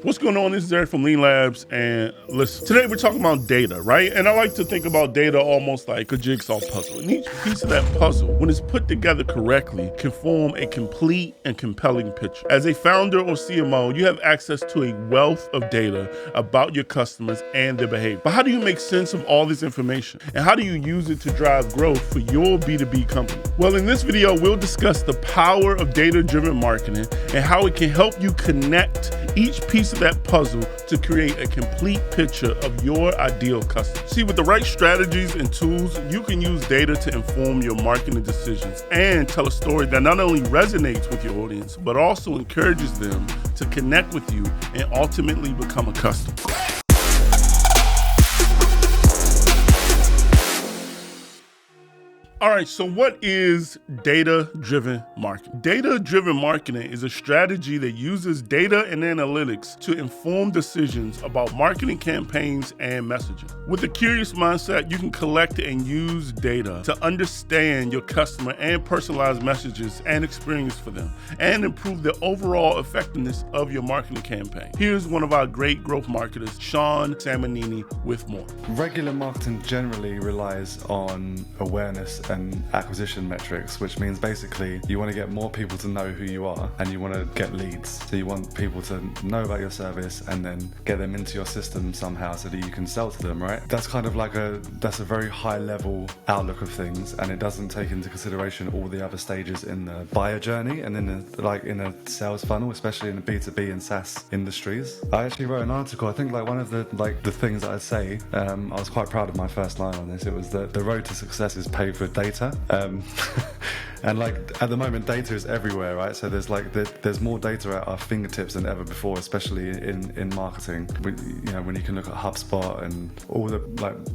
What's going on? This is Eric from Lean Labs, and listen, today we're talking about data, right? And I like to think about data almost like a jigsaw puzzle. And each piece of that puzzle, when it's put together correctly, can form a complete and compelling picture. As a founder or CMO, you have access to a wealth of data about your customers and their behavior. But how do you make sense of all this information? And how do you use it to drive growth for your B2B company? Well, in this video, we'll discuss the power of data-driven marketing and how it can help you connect each piece of that puzzle to create a complete picture of your ideal customer. See, with the right strategies and tools, you can use data to inform your marketing decisions and tell a story that not only resonates with your audience, but also encourages them to connect with you and ultimately become a customer. All right, so what is data-driven marketing? Data-driven marketing is a strategy that uses data and analytics to inform decisions about marketing campaigns and messaging. With a curious mindset, you can collect and use data to understand your customer and personalize messages and experience for them, and improve the overall effectiveness of your marketing campaign. Here's one of our great growth marketers, Sean Samanini, with more. Regular marketing generally relies on awareness and acquisition metrics, which means basically you want to get more people to know who you are and you want to get leads. So you want people to know about your service and then get them into your system somehow so that you can sell to them, right? That's kind of like that's a very high level outlook of things, and it doesn't take into consideration all the other stages in the buyer journey and in a sales funnel, especially in the B2B and SaaS industries. I actually wrote an article. I think one of the things that I'd say, I was quite proud of my first line on this. It was that the road to success is paved with data. And at the moment, data is everywhere, right? So there's more data at our fingertips than ever before, especially in marketing. When you can look at HubSpot and all the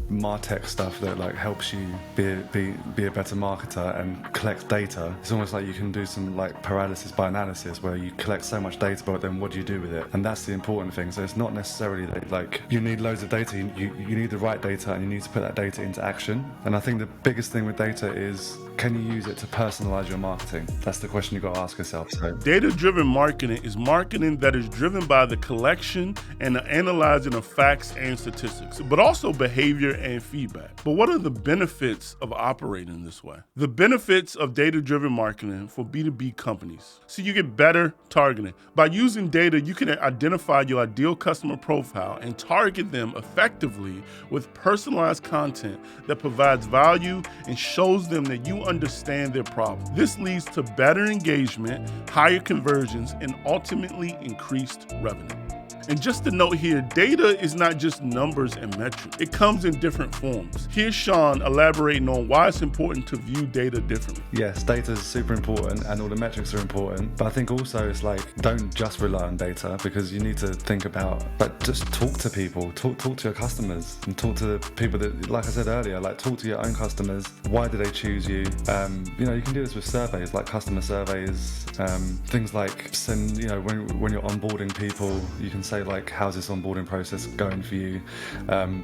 MarTech stuff that helps you be a better marketer and collect data. It's almost like you can do some paralysis by analysis, where you collect so much data, but then what do you do with it? And that's the important thing. So it's not necessarily that you need loads of data. You need the right data, and you need to put that data into action. And I think the biggest thing with data is, can you use it to personalize your marketing? That's the question you've got to ask yourself. So, data-driven marketing is marketing that is driven by the collection and the analyzing of facts and statistics, but also behavior and feedback. But what are the benefits of operating this way? The benefits of data-driven marketing for B2B companies. So you get better targeting. By using data, you can identify your ideal customer profile and target them effectively with personalized content that provides value and shows them that you understand their problem. This leads to better engagement, higher conversions, and ultimately increased revenue. And just a note here, data is not just numbers and metrics. It comes in different forms. Here's Sean elaborating on why it's important to view data differently. Yes, data is super important and all the metrics are important. But I think also it's don't just rely on data, because you need to think about, just talk to people, talk to your customers, and talk to the people that, like I said earlier, talk to your own customers. Why do they choose you? You can do this with surveys, like customer surveys, things like send, when you're onboarding people, you can say how's this onboarding process going for you?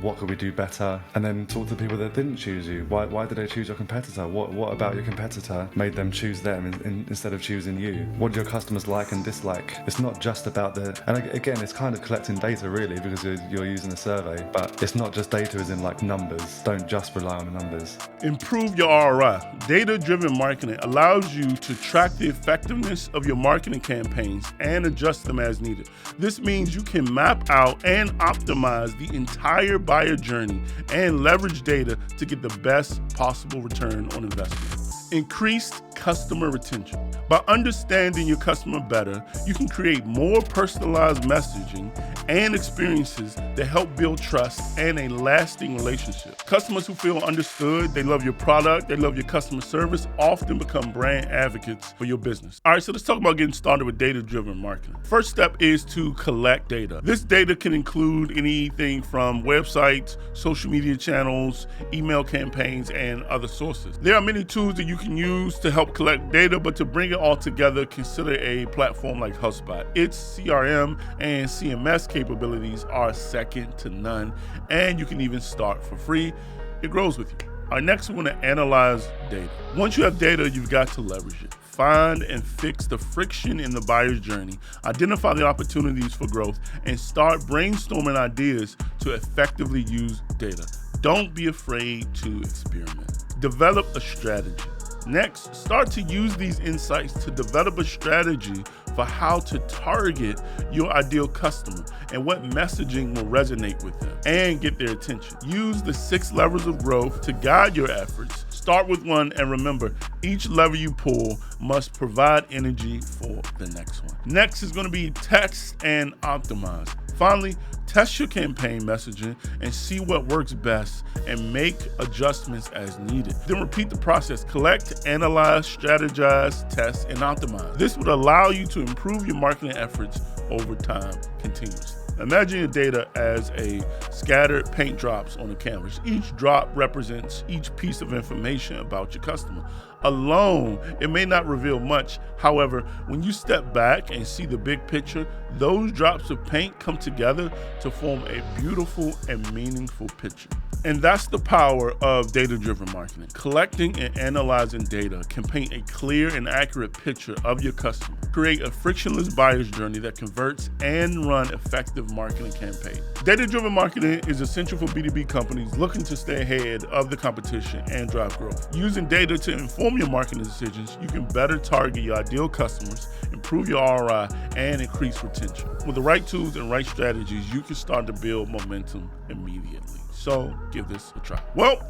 What could we do better? And then talk to people that didn't choose you. Why did they choose your competitor? What about your competitor made them choose them instead of choosing you? What do your customers like and dislike? It's not just about and again, it's kind of collecting data really, because you're using a survey, but it's not just data as in numbers. Don't just rely on the numbers. Improve your ROI. Data-driven marketing allows you to track the effectiveness of your marketing campaigns and adjust them as needed. This means you can map out and optimize the entire buyer journey and leverage data to get the best possible return on investment. Increased customer retention. By understanding your customer better, you can create more personalized messaging and experiences that help build trust and a lasting relationship. Customers who feel understood, they love your product, they love your customer service, often become brand advocates for your business. All right, so let's talk about getting started with data-driven marketing. First step is to collect data. This data can include anything from websites, social media channels, email campaigns, and other sources. There are many tools that you can use to help collect data, but to bring it all together, consider a platform like HubSpot. Its CRM and CMS capabilities are second to none, and you can even start for free. It grows with you. All right, next we want to analyze data. Once you have data, you've got to leverage it. find and fix the friction in the buyer's journey, identify the opportunities for growth, and start brainstorming ideas to effectively use data. Don't be afraid to experiment. Develop a strategy. Next, start to use these insights to develop a strategy for how to target your ideal customer and what messaging will resonate with them and get their attention. Use the 6 levers of growth to guide your efforts. Start with one, and remember, each lever you pull must provide energy for the next one. Next is going to be test and optimize. Finally, test your campaign messaging and see what works best and make adjustments as needed. Then repeat the process: collect, analyze, strategize, test, and optimize. This would allow you to improve your marketing efforts over time continuously. Imagine your data as a scattered paint drops on a canvas. Each drop represents each piece of information about your customer. Alone, it may not reveal much. However, when you step back and see the big picture, those drops of paint come together to form a beautiful and meaningful picture. And that's the power of data-driven marketing. Collecting and analyzing data can paint a clear and accurate picture of your customer, create a frictionless buyer's journey that converts, and run effective marketing campaigns. Data-driven marketing is essential for B2B companies looking to stay ahead of the competition and drive growth. Using data to inform your marketing decisions, you can better target your ideal customers, improve your ROI, and increase retention. With the right tools and right strategies, you can start to build momentum immediately. So give this a try. Well,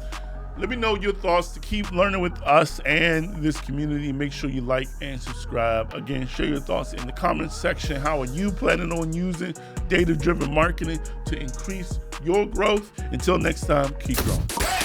let me know your thoughts. To keep learning with us and this community, make sure you like and subscribe. Again, share your thoughts in the comments section. How are you planning on using data-driven marketing to increase your growth? Until next time, keep growing.